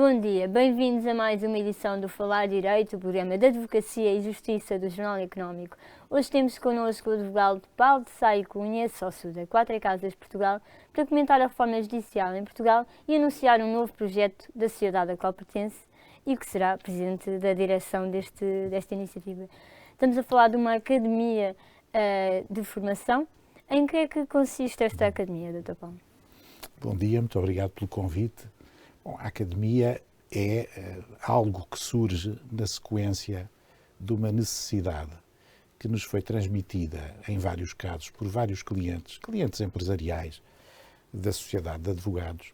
Bom dia, bem-vindos a mais uma edição do Falar Direito, o programa de Advocacia e Justiça do Jornal Económico. Hoje temos connosco o advogado Paulo de Sá e Cunha, sócio da Quatro Casas Portugal, para comentar a reforma judicial em Portugal e anunciar um novo projeto da sociedade a qual pertence e que será presidente da direção desta iniciativa. Estamos a falar de uma academia de formação. Em que é que consiste esta academia, Dr. Paulo? Bom dia, muito obrigado pelo convite. Bom, a academia é algo que surge na sequência de uma necessidade que nos foi transmitida, em vários casos, por vários clientes empresariais da Sociedade de Advogados,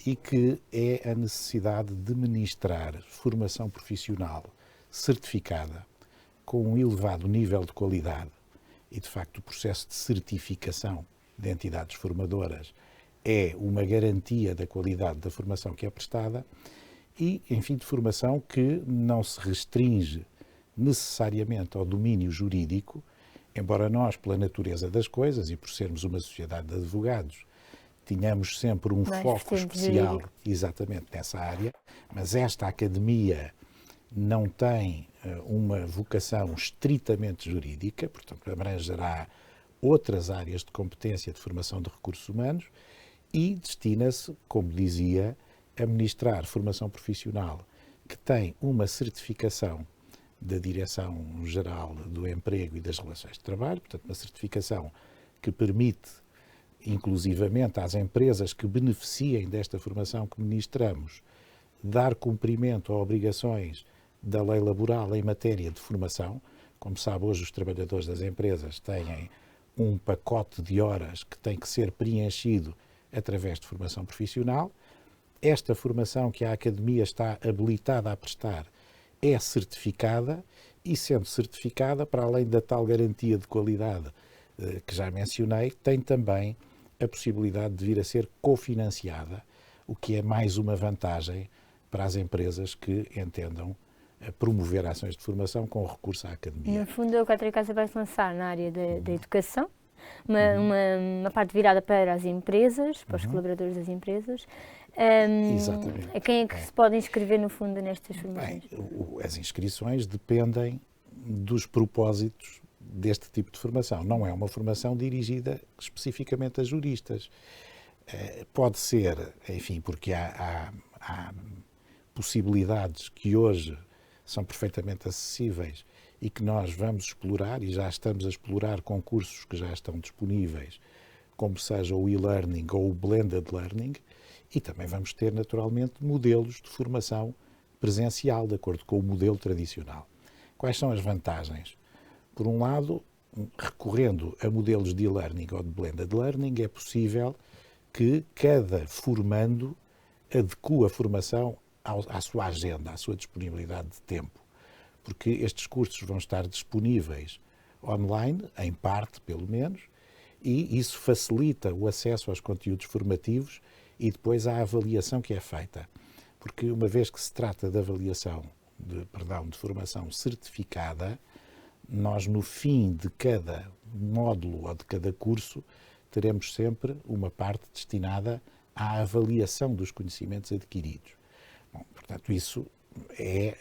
e que é a necessidade de ministrar formação profissional certificada com um elevado nível de qualidade. E, de facto, o processo de certificação de entidades formadoras é uma garantia da qualidade da formação que é prestada e, enfim, de formação que não se restringe necessariamente ao domínio jurídico, embora nós, pela natureza das coisas e por sermos uma sociedade de advogados, tínhamos sempre um foco especial exatamente nessa área, mas esta academia não tem uma vocação estritamente jurídica, portanto, abrangerá outras áreas de competência de formação de recursos humanos e destina-se, como dizia, a ministrar formação profissional que tem uma certificação da Direção-Geral do Emprego e das Relações de Trabalho, portanto, uma certificação que permite, inclusivamente às empresas que beneficiem desta formação que ministramos, dar cumprimento a obrigações da lei laboral em matéria de formação. Como sabe, hoje os trabalhadores das empresas têm um pacote de horas que tem que ser preenchido através de formação profissional. Esta formação que a Academia está habilitada a prestar é certificada e, sendo certificada, para além da tal garantia de qualidade que já mencionei, tem também a possibilidade de vir a ser cofinanciada, o que é mais uma vantagem para as empresas que entendam promover ações de formação com recurso à Academia. No fundo, a Quatro Casas vai se lançar na área da educação, uma parte virada para as empresas, para os colaboradores das empresas. Exatamente. A quem é que se pode inscrever, no fundo, nestas formações? As inscrições dependem dos propósitos deste tipo de formação. Não é uma formação dirigida especificamente a juristas. Pode ser, enfim, porque há possibilidades que hoje são perfeitamente acessíveis e que nós vamos explorar, e já estamos a explorar concursos que já estão disponíveis, como seja o e-learning ou o blended learning, e também vamos ter, naturalmente, modelos de formação presencial, de acordo com o modelo tradicional. Quais são as vantagens? Por um lado, recorrendo a modelos de e-learning ou de blended learning, é possível que cada formando adeque a formação à sua agenda, à sua disponibilidade de tempo, porque estes cursos vão estar disponíveis online, em parte pelo menos, e isso facilita o acesso aos conteúdos formativos e depois à avaliação que é feita. Porque uma vez que se trata de avaliação, de formação certificada, nós no fim de cada módulo ou de cada curso teremos sempre uma parte destinada à avaliação dos conhecimentos adquiridos. Bom, portanto, isso é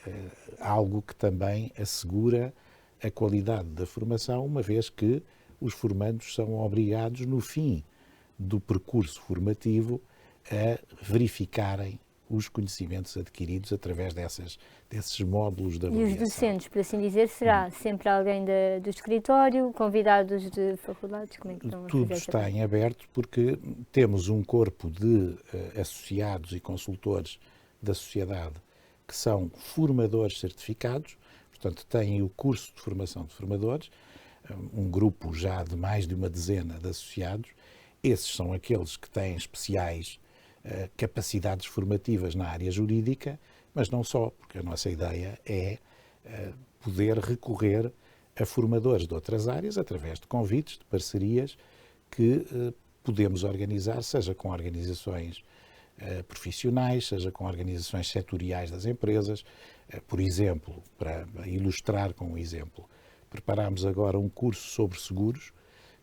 algo que também assegura a qualidade da formação, uma vez que os formandos são obrigados, no fim do percurso formativo, a verificarem os conhecimentos adquiridos através desses módulos de avaliação. E os docentes, por assim dizer, será sempre alguém do escritório, convidados de faculdades? Como é que estão a fazer? Tudo está em aberto porque temos um corpo de associados e consultores da sociedade que são formadores certificados, portanto têm o curso de formação de formadores, um grupo já de mais de uma dezena de associados. Esses são aqueles que têm especiais capacidades formativas na área jurídica, mas não só, porque a nossa ideia é poder recorrer a formadores de outras áreas através de convites, de parcerias que podemos organizar, seja com organizações profissionais, seja com organizações setoriais das empresas. Por exemplo, para ilustrar com um exemplo, preparámos agora um curso sobre seguros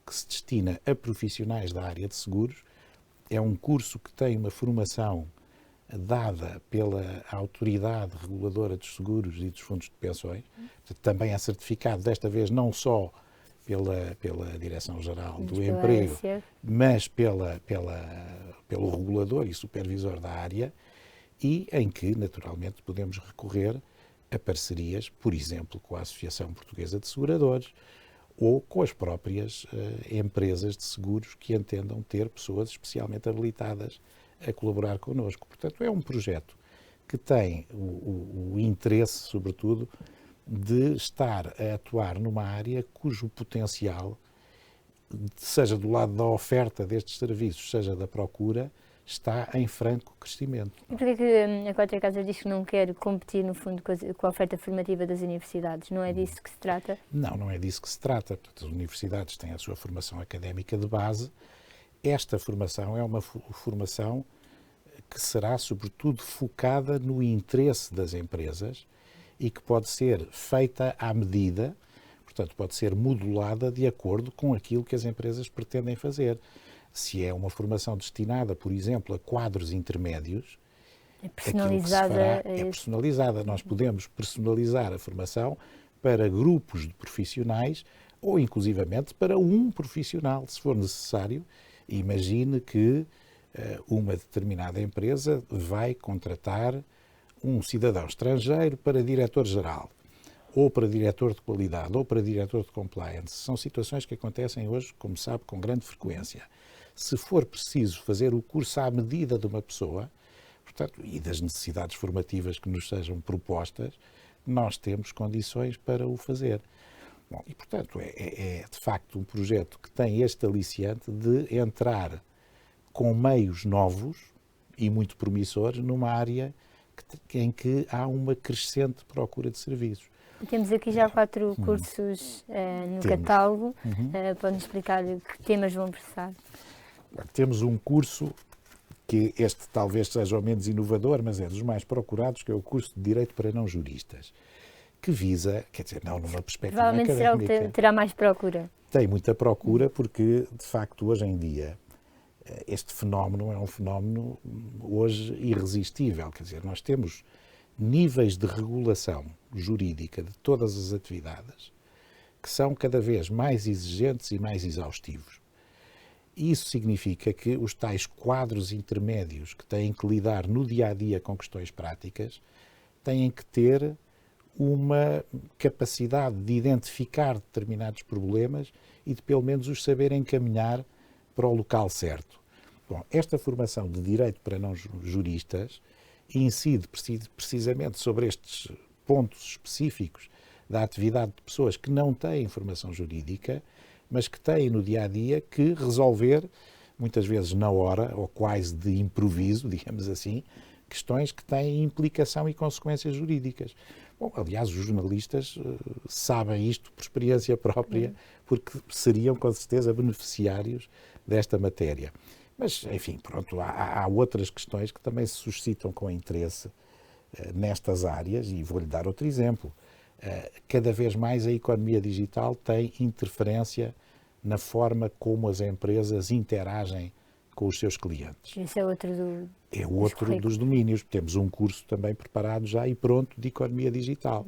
que se destina a profissionais da área de seguros. É um curso que tem uma formação dada pela Autoridade Reguladora dos Seguros e dos Fundos de Pensões, também é certificado, desta vez não só pela Direção-Geral do Emprego, mas pelo regulador e supervisor da área, e em que, naturalmente, podemos recorrer a parcerias, por exemplo, com a Associação Portuguesa de Seguradores ou com as próprias empresas de seguros que entendam ter pessoas especialmente habilitadas a colaborar connosco. Portanto, é um projeto que tem o interesse, sobretudo, de estar a atuar numa área cujo potencial, seja do lado da oferta destes serviços, seja da procura, está em franco crescimento. E porquê que a Quatro Casas diz que não quer competir, no fundo, com a oferta formativa das universidades? Não é disso que se trata? Não é disso que se trata. Portanto, as universidades têm a sua formação académica de base. Esta formação é uma formação que será, sobretudo, focada no interesse das empresas e que pode ser feita à medida, portanto, pode ser modulada de acordo com aquilo que as empresas pretendem fazer. Se é uma formação destinada, por exemplo, a quadros intermédios, é personalizada. É personalizada. Nós podemos personalizar a formação para grupos de profissionais ou, inclusivamente, para um profissional, se for necessário. Imagine que uma determinada empresa vai contratar um cidadão estrangeiro para diretor-geral, ou para diretor de qualidade, ou para diretor de compliance. São situações que acontecem hoje, como sabe, com grande frequência. Se for preciso fazer o curso à medida de uma pessoa, portanto, e das necessidades formativas que nos sejam propostas, nós temos condições para o fazer. Bom, e, portanto, é de facto um projeto que tem este aliciante de entrar com meios novos e muito promissores numa área em que há uma crescente procura de serviços. Temos aqui já 4 cursos no catálogo. Pode-nos explicar que temas vão versar? Temos um curso que este talvez seja o menos inovador, mas é dos mais procurados, que é o curso de Direito para Não Juristas, que visa, quer dizer, não numa perspectiva provavelmente académica. Será o que terá mais procura. Tem muita procura porque, de facto, hoje em dia, este fenómeno é um fenómeno hoje irresistível. Quer dizer, nós temos níveis de regulação jurídica de todas as atividades que são cada vez mais exigentes e mais exaustivos. Isso significa que os tais quadros intermédios que têm que lidar no dia-a-dia com questões práticas têm que ter uma capacidade de identificar determinados problemas e de, pelo menos, os saber encaminhar para o local certo. Bom, esta formação de Direito para Não Juristas incide precisamente sobre estes pontos específicos da atividade de pessoas que não têm formação jurídica, mas que têm no dia-a-dia que resolver, muitas vezes na hora, ou quase de improviso, digamos assim, questões que têm implicação e consequências jurídicas. Bom, aliás, os jornalistas sabem isto por experiência própria, porque seriam com certeza beneficiários desta matéria. Mas, enfim, pronto, há outras questões que também se suscitam com interesse nestas áreas, e vou-lhe dar outro exemplo. Cada vez mais a economia digital tem interferência na forma como as empresas interagem com os seus clientes. Esse é outro dos domínios. Temos um curso também preparado já e pronto de economia digital.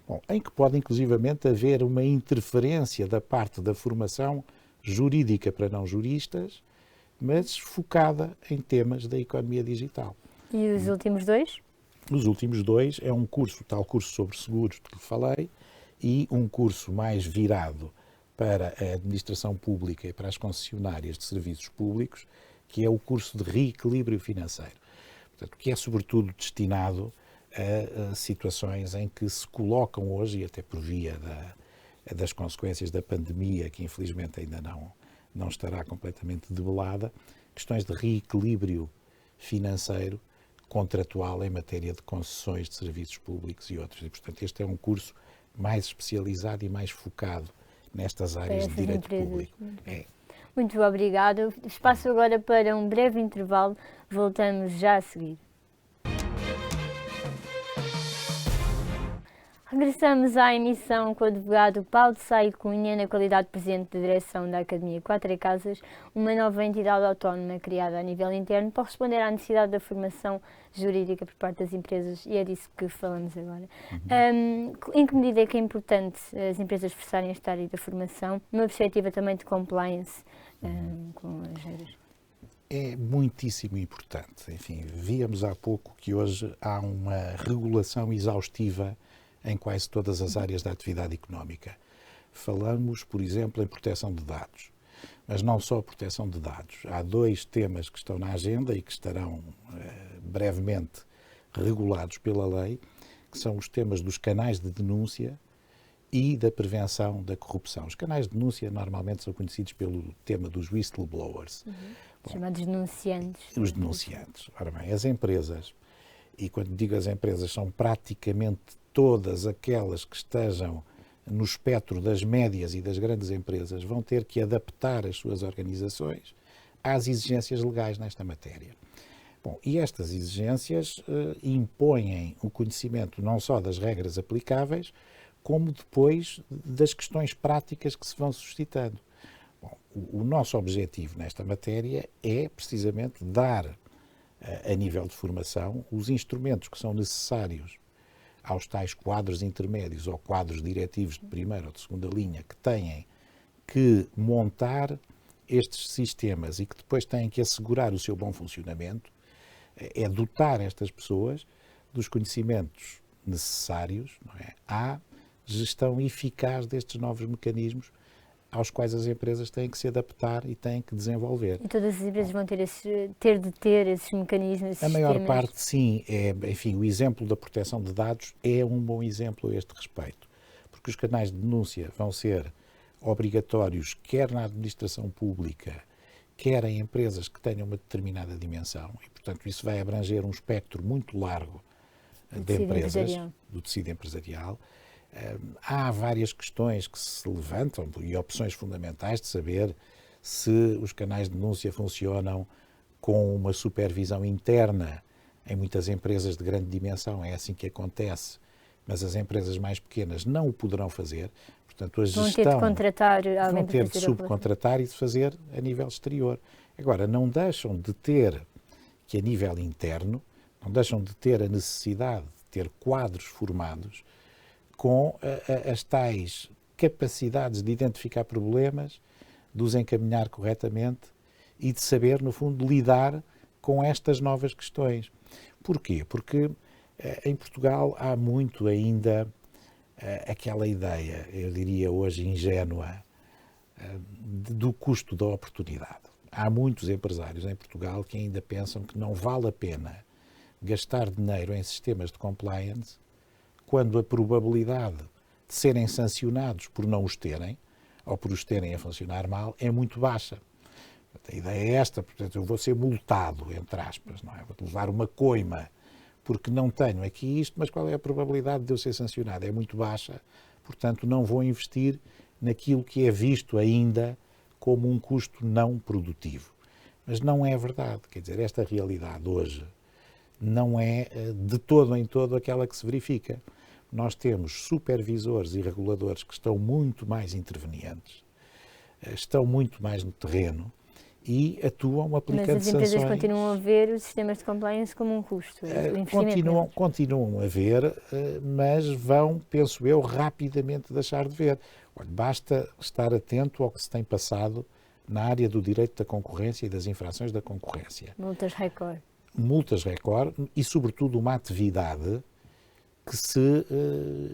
Bom, em que pode inclusivamente haver uma interferência da parte da formação jurídica para não juristas, mas focada em temas da economia digital. E os últimos 2? Os últimos 2 é um curso, tal curso sobre seguros de que falei, e um curso mais virado para a administração pública e para as concessionárias de serviços públicos, que é o curso de reequilíbrio financeiro. Portanto, que é sobretudo destinado a situações em que se colocam hoje, e até por via das consequências da pandemia, que infelizmente ainda não estará completamente debelada, questões de reequilíbrio financeiro contratual em matéria de concessões de serviços públicos e outros. E, portanto, este é um curso mais especializado e mais focado nestas áreas de direito público. Muito obrigada. Espaço agora para um breve intervalo. Voltamos já a seguir. Regressamos à emissão com o advogado Paulo de Sá e Cunha, na qualidade de presidente da direção da Academia Quatro Casas, uma nova entidade autónoma criada a nível interno para responder à necessidade da formação jurídica por parte das empresas, e é disso que falamos agora. Em que medida é que é importante as empresas forçarem esta área da formação, numa perspectiva também de compliance com as regras? É muitíssimo importante. Enfim, víamos há pouco que hoje há uma regulação exaustiva em quase todas as áreas da atividade económica. Falamos, por exemplo, em proteção de dados, mas não só proteção de dados. Há dois temas que estão na agenda e que estarão brevemente regulados pela lei, que são os temas dos canais de denúncia e da prevenção da corrupção. Os canais de denúncia normalmente são conhecidos pelo tema dos whistleblowers. Chamados denunciantes. Os denunciantes. Ora bem, as empresas, e quando digo as empresas, são praticamente todas aquelas que estejam no espectro das médias e das grandes empresas, vão ter que adaptar as suas organizações às exigências legais nesta matéria. Bom, e estas exigências impõem o conhecimento não só das regras aplicáveis, como depois das questões práticas que se vão suscitando. Bom, o nosso objetivo nesta matéria é precisamente dar, a nível de formação, os instrumentos que são necessários aos tais quadros intermédios ou quadros diretivos de primeira ou de segunda linha que têm que montar estes sistemas e que depois têm que assegurar o seu bom funcionamento, é dotar estas pessoas dos conhecimentos necessários, não é, à gestão eficaz destes novos mecanismos aos quais as empresas têm que se adaptar e têm que desenvolver. E todas as empresas vão ter de ter esses mecanismos, esses A maior sistemas? parte, sim. Enfim, o exemplo da proteção de dados é um bom exemplo a este respeito, porque os canais de denúncia vão ser obrigatórios quer na administração pública, quer em empresas que tenham uma determinada dimensão, e, portanto, isso vai abranger um espectro muito largo de empresas, do tecido empresarial. Há várias questões que se levantam e opções fundamentais de saber se os canais de denúncia funcionam com uma supervisão interna. Em muitas empresas de grande dimensão é assim que acontece, mas as empresas mais pequenas não o poderão fazer. Portanto, a gestão, vão ter de contratar alguém, vão ter de subcontratar e de fazer a nível exterior. Agora, não deixam de ter, que a nível interno, não deixam de ter a necessidade de ter quadros formados com as tais capacidades de identificar problemas, de os encaminhar corretamente e de saber, no fundo, lidar com estas novas questões. Porquê? Porque em Portugal há muito ainda aquela ideia, eu diria hoje ingênua, do custo da oportunidade. Há muitos empresários em Portugal que ainda pensam que não vale a pena gastar dinheiro em sistemas de compliance quando a probabilidade de serem sancionados por não os terem, ou por os terem a funcionar mal, é muito baixa. A ideia é esta, portanto, eu vou ser multado, entre aspas, não é? Vou levar uma coima, porque não tenho aqui isto, mas qual é a probabilidade de eu ser sancionado? É muito baixa, portanto, não vou investir naquilo que é visto ainda como um custo não produtivo. Mas não é verdade, quer dizer, esta realidade hoje não é de todo em todo aquela que se verifica. Nós temos supervisores e reguladores que estão muito mais intervenientes, estão muito mais no terreno e atuam aplicando sanções. Mas as empresas continuam a ver os sistemas de compliance como um custo? Continuam a ver, mas vão, penso eu, rapidamente deixar de ver. Olha, basta estar atento ao que se tem passado na área do direito da concorrência e das infrações da concorrência. Multas recorde. Multas recorde e, sobretudo, uma atividade que se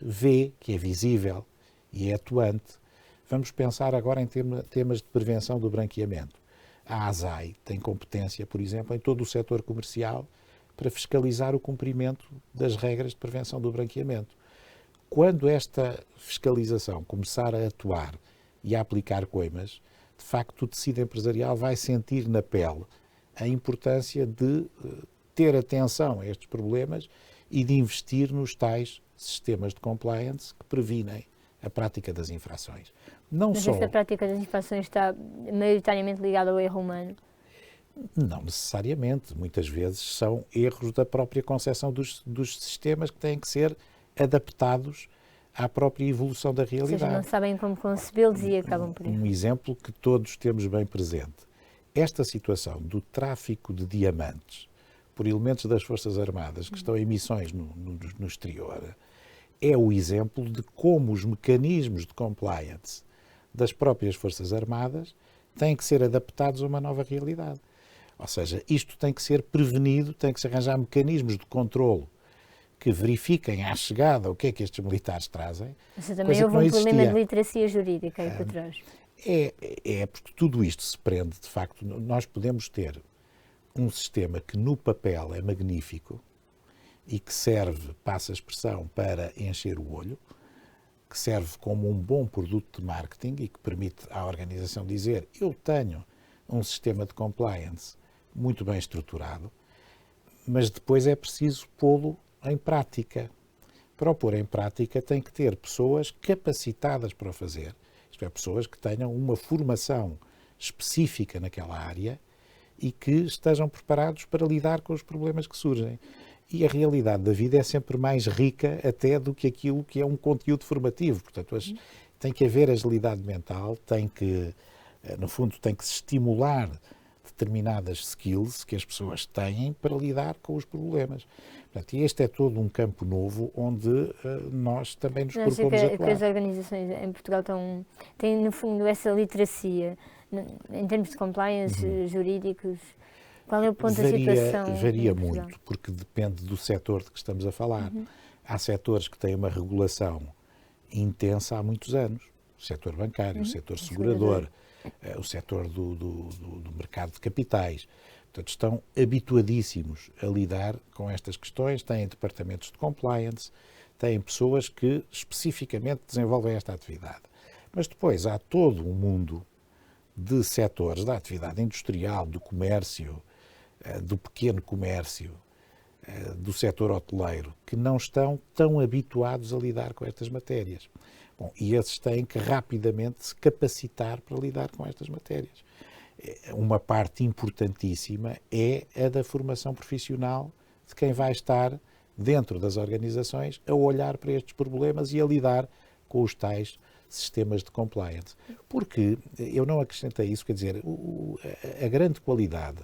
vê, que é visível e é atuante. Vamos pensar agora em temas de prevenção do branqueamento. A ASAI tem competência, por exemplo, em todo o setor comercial para fiscalizar o cumprimento das regras de prevenção do branqueamento. Quando esta fiscalização começar a atuar e a aplicar coimas, de facto o tecido empresarial vai sentir na pele a importância de ter atenção a estes problemas e de investir nos tais sistemas de compliance que previnem a prática das infrações. Mas esta prática das infrações está maioritariamente ligada ao erro humano? Não necessariamente. Muitas vezes são erros da própria concepção dos sistemas que têm que ser adaptados à própria evolução da Ou seja, realidade. não sabem como concebê-los e acabam por ir. Um exemplo que todos temos bem presente. Esta situação do tráfico de diamantes por elementos das Forças Armadas que estão em missões no exterior é o exemplo de como os mecanismos de compliance das próprias Forças Armadas têm que ser adaptados a uma nova realidade. Ou seja, isto tem que ser prevenido, tem que se arranjar mecanismos de controlo que verifiquem à chegada o que é que estes militares trazem. Mas também houve um problema de literacia jurídica aí por trás. Porque tudo isto se prende, de facto, nós podemos ter um sistema que no papel é magnífico e que serve, passa a expressão, para encher o olho, que serve como um bom produto de marketing e que permite à organização dizer: eu tenho um sistema de compliance muito bem estruturado, mas depois é preciso pô-lo em prática. Para o pôr em prática tem que ter pessoas capacitadas para o fazer, isto é, pessoas que tenham uma formação específica naquela área e que estejam preparados para lidar com os problemas que surgem. E a realidade da vida é sempre mais rica até do que aquilo que é um conteúdo formativo. Portanto, tem que haver agilidade mental, no fundo, tem que se estimular determinadas skills que as pessoas têm para lidar com os problemas. Portanto, e este é todo um campo novo onde nós também nos propomos atuar. Que as organizações em Portugal têm, no fundo, essa literacia, em termos de compliance jurídicos. Qual é o ponto da situação? Varia muito, porque depende do setor de que estamos a falar. Há setores que têm uma regulação intensa há muitos anos. O setor bancário, o setor segurador, o setor do mercado de capitais. Portanto, estão habituadíssimos a lidar com estas questões, têm departamentos de compliance, têm pessoas que especificamente desenvolvem esta atividade. Mas depois há todo um mundo de setores da atividade industrial, do comércio, do pequeno comércio, do setor hoteleiro, que não estão tão habituados a lidar com estas matérias. Bom, e esses têm que rapidamente se capacitar para lidar com estas matérias. Uma parte importantíssima é a da formação profissional de quem vai estar dentro das organizações a olhar para estes problemas e a lidar com os tais sistemas de compliance. Porque eu não acrescentei isso, quer dizer, a grande qualidade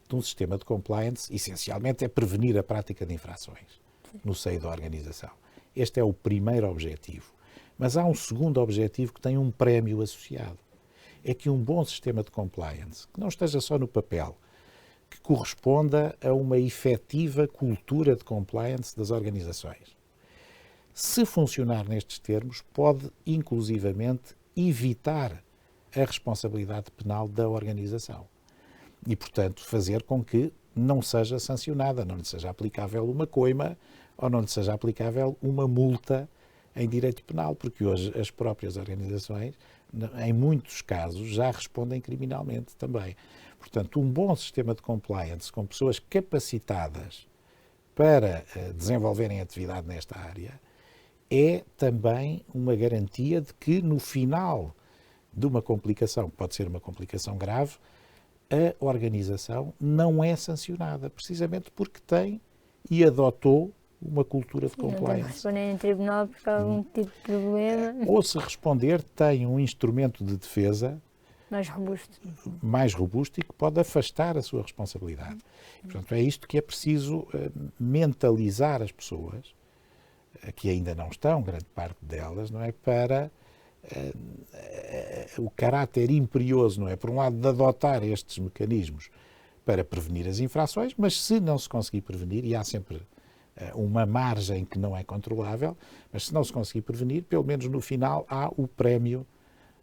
de um sistema de compliance, essencialmente, é prevenir a prática de infrações no seio da organização. Este é o primeiro objetivo. Mas há um segundo objetivo que tem um prémio associado. É que um bom sistema de compliance, que não esteja só no papel, que corresponda a uma efetiva cultura de compliance das organizações. Se funcionar nestes termos, pode, inclusivamente, evitar a responsabilidade penal da organização. E, portanto, fazer com que não seja sancionada, não lhe seja aplicável uma coima ou não lhe seja aplicável uma multa em direito penal, porque hoje as próprias organizações, em muitos casos, já respondem criminalmente também. Portanto, um bom sistema de compliance com pessoas capacitadas para desenvolverem atividade nesta área é também uma garantia de que, no final de uma complicação, que pode ser uma complicação grave, a organização não é sancionada, precisamente porque tem e adotou uma cultura de compliance. Não tem que responder em tribunal por algum tipo de problema. Ou, se responder, tem um instrumento de defesa mais robusto e que pode afastar a sua responsabilidade. Portanto, é isto que é preciso mentalizar as pessoas, que ainda não estão, grande parte delas, não é, para o caráter imperioso, não é, por um lado, de adotar estes mecanismos para prevenir as infrações, mas se não se conseguir prevenir, e há sempre uma margem que não é controlável, mas se não se conseguir prevenir, pelo menos no final há o prémio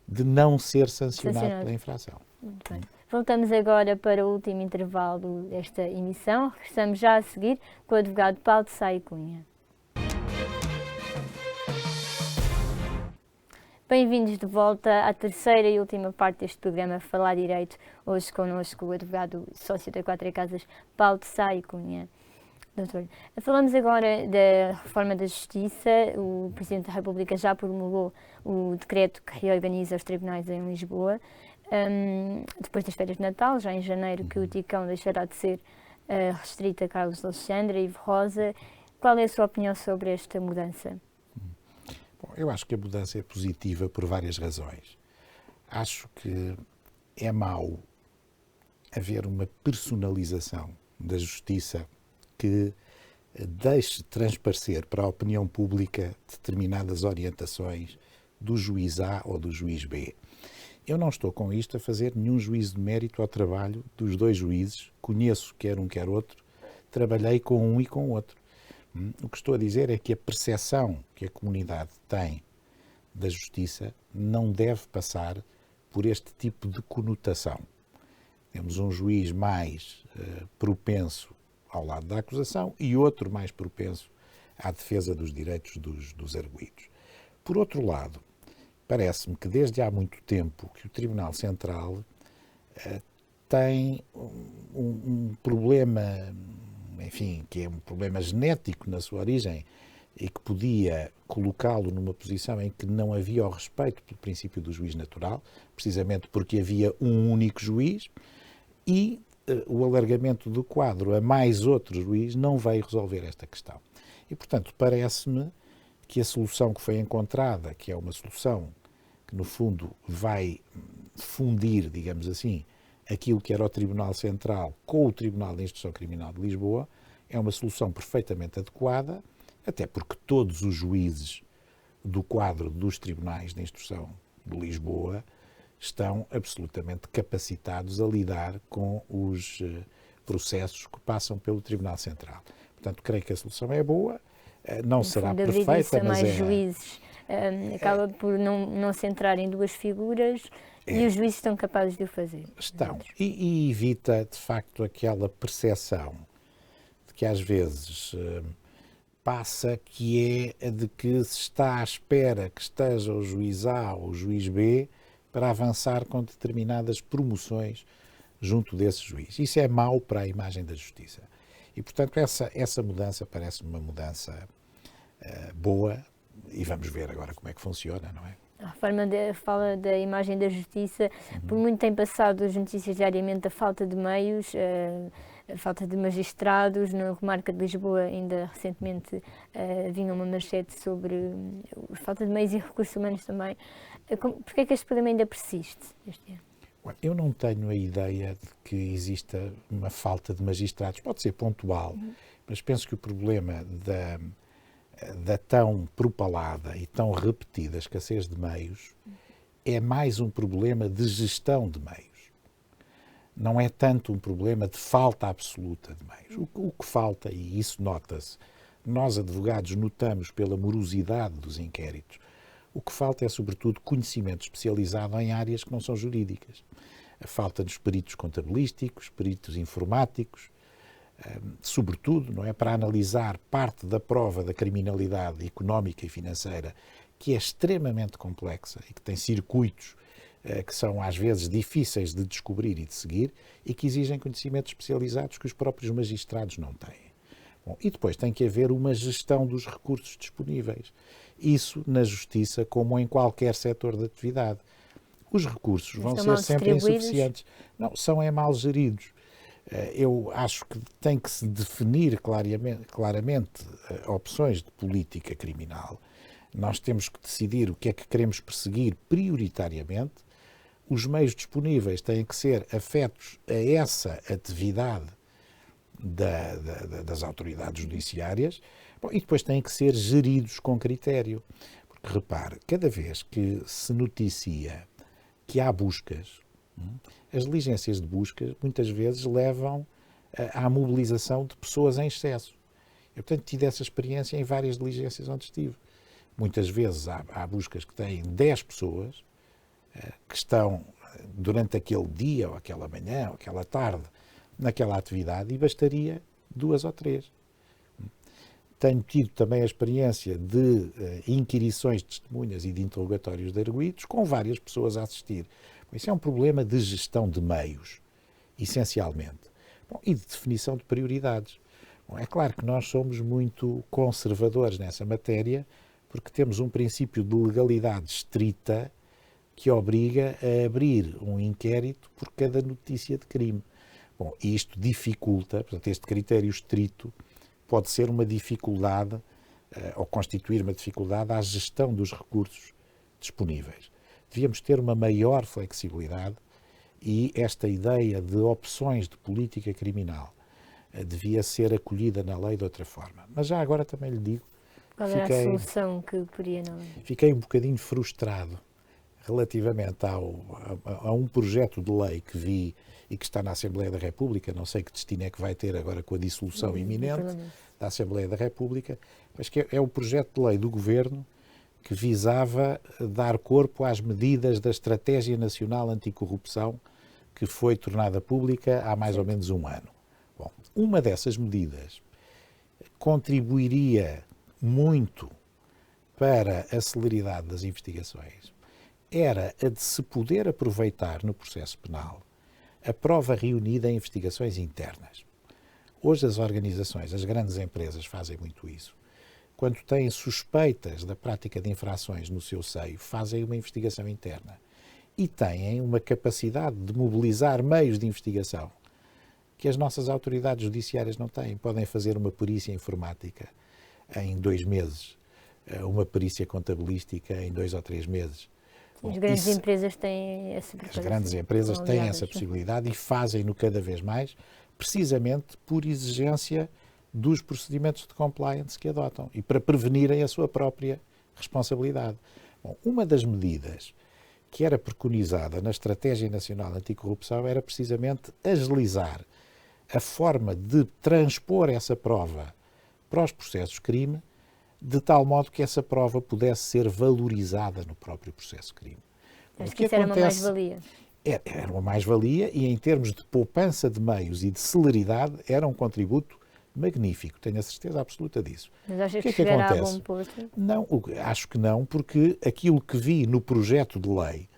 de não ser sancionado pela infração. Muito bem. Voltamos agora para o último intervalo desta emissão. Regressamos já a seguir com o advogado Paulo de Sá e Cunha. Bem-vindos de volta à terceira e última parte deste programa Falar Direito. Hoje connosco o advogado sócio da Quatro Casas, Paulo de Sá e Cunha. Doutor, falamos agora da reforma da Justiça. O Presidente da República já promulgou o decreto que reorganiza os tribunais em Lisboa. Depois das férias de Natal, já em janeiro, que o Ticão deixará de ser restrito a Carlos Alexandre e Ivo Rosa. Qual é a sua opinião sobre esta mudança? Bom, eu acho que a mudança é positiva por várias razões. Acho que é mau haver uma personalização da justiça que deixe transparecer para a opinião pública determinadas orientações do juiz A ou do juiz B. Eu não estou com isto a fazer nenhum juízo de mérito ao trabalho dos dois juízes, conheço quer um quer outro, trabalhei com um e com o outro. O que estou a dizer é que a percepção que a comunidade tem da justiça não deve passar por este tipo de conotação. Temos um juiz mais propenso ao lado da acusação e outro mais propenso à defesa dos direitos dos arguidos. Por outro lado, parece-me que desde há muito tempo que o Tribunal Central tem um problema, enfim, que é um problema genético na sua origem e que podia colocá-lo numa posição em que não havia o respeito pelo princípio do juiz natural, precisamente porque havia um único juiz e o alargamento do quadro a mais outro juiz não veio resolver esta questão. E, portanto, parece-me que a solução que foi encontrada, que é uma solução que, no fundo, vai fundir, digamos assim, aquilo que era o Tribunal Central com o Tribunal de Instrução Criminal de Lisboa, é uma solução perfeitamente adequada, até porque todos os juízes do quadro dos Tribunais de Instrução de Lisboa estão absolutamente capacitados a lidar com os processos que passam pelo Tribunal Central. Portanto, creio que a solução é boa, não será perfeita, mas mais juízes acaba por não se entrar em duas figuras e os juízes estão capazes de o fazer. Estão. E evita, de facto, aquela percepção de que às vezes passa, que é a de que se está à espera que esteja o juiz A ou o juiz B para avançar com determinadas promoções junto desse juiz. Isso é mau para a imagem da justiça. E, portanto, essa mudança parece-me uma mudança boa e vamos ver agora como é que funciona, não é? A reforma fala da imagem da justiça. Por muito tem passado as notícias diariamente da falta de meios, a falta de magistrados. Na comarca de Lisboa, ainda recentemente, vinha uma manchete sobre a falta de meios e recursos humanos também. Porquê é que este problema ainda persiste este ano? Eu não tenho a ideia de que exista uma falta de magistrados. Pode ser pontual, mas penso que o problema da tão propalada e tão repetida escassez de meios é mais um problema de gestão de meios. Não é tanto um problema de falta absoluta de meios. O que falta, e isso nota-se, nós advogados notamos pela morosidade dos inquéritos, o que falta é, sobretudo, conhecimento especializado em áreas que não são jurídicas. A falta dos peritos contabilísticos, peritos informáticos, sobretudo, não é, para analisar parte da prova da criminalidade económica e financeira, que é extremamente complexa e que tem circuitos que são às vezes difíceis de descobrir e de seguir e que exigem conhecimentos especializados que os próprios magistrados não têm. Bom, e depois tem que haver uma gestão dos recursos disponíveis. Isso na justiça como em qualquer setor de atividade. Os recursos vão ser sempre insuficientes. Não, são mal geridos. Eu acho que tem que se definir claramente opções de política criminal. Nós temos que decidir o que é que queremos perseguir prioritariamente. Os meios disponíveis têm que ser afetos a essa atividade das autoridades judiciárias. Bom, e depois têm que ser geridos com critério. Porque, repare, cada vez que se noticia que há buscas, as diligências de busca muitas vezes levam à mobilização de pessoas em excesso. Eu tenho tido essa experiência em várias diligências onde estive. Muitas vezes há buscas que têm 10 pessoas que estão durante aquele dia, ou aquela manhã, ou aquela tarde, naquela atividade e bastaria 2 ou 3. Tenho tido também a experiência de inquirições de testemunhas e de interrogatórios de arguidos com várias pessoas a assistir. Isso é um problema de gestão de meios, essencialmente. Bom, e de definição de prioridades. Bom, é claro que nós somos muito conservadores nessa matéria, porque temos um princípio de legalidade estrita que obriga a abrir um inquérito por cada notícia de crime. Bom, e isto dificulta, portanto, este critério estrito pode ser uma dificuldade ou constituir uma dificuldade à gestão dos recursos disponíveis. Devíamos ter uma maior flexibilidade e esta ideia de opções de política criminal devia ser acolhida na lei de outra forma. Mas já agora também lhe digo, Qual era a solução que poria na lei? Fiquei um bocadinho frustrado relativamente a um projeto de lei que vi e que está na Assembleia da República, não sei que destino é que vai ter agora com a dissolução iminente da Assembleia da República, mas que é o projeto de lei do Governo que visava dar corpo às medidas da Estratégia Nacional Anticorrupção que foi tornada pública há mais ou menos um ano. Bom, uma dessas medidas contribuiria muito para a celeridade das investigações, era a de se poder aproveitar no processo penal a prova reunida em investigações internas. Hoje as organizações, as grandes empresas fazem muito isso. Quando têm suspeitas da prática de infrações no seu seio, fazem uma investigação interna e têm uma capacidade de mobilizar meios de investigação que as nossas autoridades judiciárias não têm. Podem fazer uma perícia informática em 2 meses, uma perícia contabilística em 2 ou 3 meses. As grandes empresas têm essa possibilidade. As grandes empresas têm essa possibilidade e fazem-no cada vez mais, precisamente por exigência dos procedimentos de compliance que adotam e para prevenirem a sua própria responsabilidade. Bom, uma das medidas que era preconizada na Estratégia Nacional Anticorrupção era precisamente agilizar a forma de transpor essa prova para os processos de crime, de tal modo que essa prova pudesse ser valorizada no próprio processo de crime. Acho que isso era uma mais-valia. Era uma mais-valia e, em termos de poupança de meios e de celeridade, era um contributo magnífico. Tenho a certeza absoluta disso. Mas achas que chegará a bom porto? Não, acho que não, porque aquilo que vi no projeto de lei,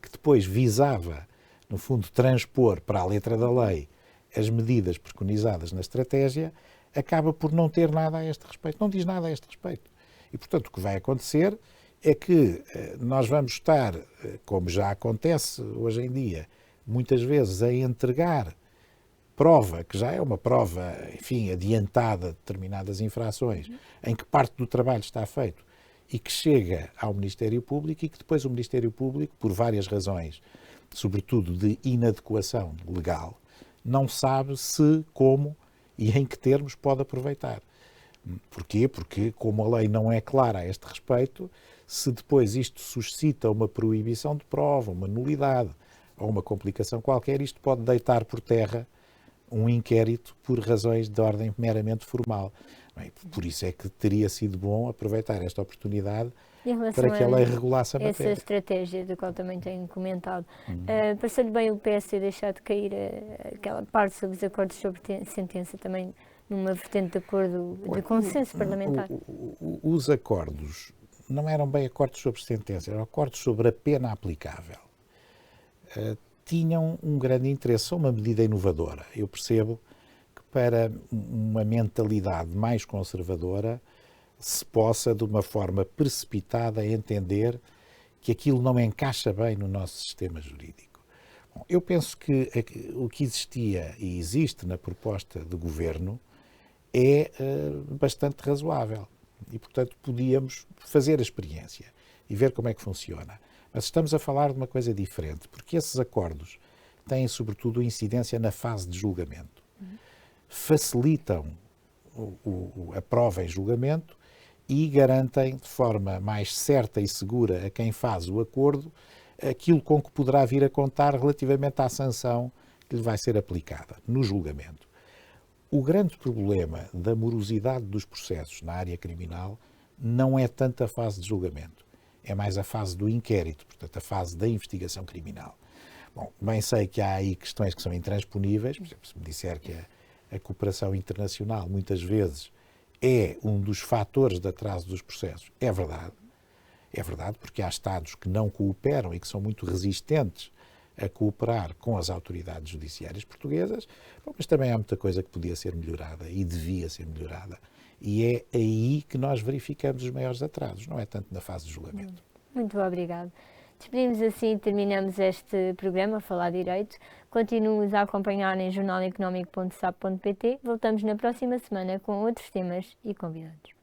que depois visava, no fundo, transpor para a letra da lei as medidas preconizadas na estratégia, acaba por não ter nada a este respeito. Não diz nada a este respeito. E, portanto, o que vai acontecer é que nós vamos estar, como já acontece hoje em dia, muitas vezes a entregar prova, que já é uma prova, enfim, adiantada de determinadas infrações, em que parte do trabalho está feito e que chega ao Ministério Público e que depois o Ministério Público, por várias razões, sobretudo de inadequação legal, não sabe se, como e em que termos pode aproveitar. Porquê? Porque, como a lei não é clara a este respeito, se depois isto suscita uma proibição de prova, uma nulidade ou uma complicação qualquer, isto pode deitar por terra um inquérito por razões de ordem meramente formal. Bem, por isso é que teria sido bom aproveitar esta oportunidade para que a lei regulasse a matéria. Essa estratégia da qual também tenho comentado. Pareceu-lhe bem o PSD deixar de cair aquela parte sobre os acordos sobre sentença também numa vertente de acordo de consenso parlamentar? Os acordos não eram bem acordos sobre sentença, eram acordos sobre a pena aplicável. Tinham um grande interesse, são uma medida inovadora. Eu percebo que para uma mentalidade mais conservadora se possa, de uma forma precipitada, entender que aquilo não encaixa bem no nosso sistema jurídico. Bom, eu penso que o que existia e existe na proposta do Governo é bastante razoável e, portanto, podíamos fazer a experiência e ver como é que funciona. Mas estamos a falar de uma coisa diferente, porque esses acordos têm, sobretudo, incidência na fase de julgamento. Facilitam a prova em julgamento e garantem, de forma mais certa e segura a quem faz o acordo, aquilo com que poderá vir a contar relativamente à sanção que lhe vai ser aplicada no julgamento. O grande problema da morosidade dos processos na área criminal não é tanto a fase de julgamento. É mais a fase do inquérito, portanto, a fase da investigação criminal. Bom, bem sei que há aí questões que são intransponíveis, por exemplo, se me disser que a cooperação internacional muitas vezes é um dos fatores de atraso dos processos. É verdade, porque há Estados que não cooperam e que são muito resistentes a cooperar com as autoridades judiciárias portuguesas, mas também há muita coisa que podia ser melhorada e devia ser melhorada. E é aí que nós verificamos os maiores atrasos, não é tanto na fase de julgamento. Muito obrigado. Despedimos assim e terminamos este programa, Falar Direito. Continue-nos a acompanhar em jornaleconómico.sap.pt. Voltamos na próxima semana com outros temas e convidados.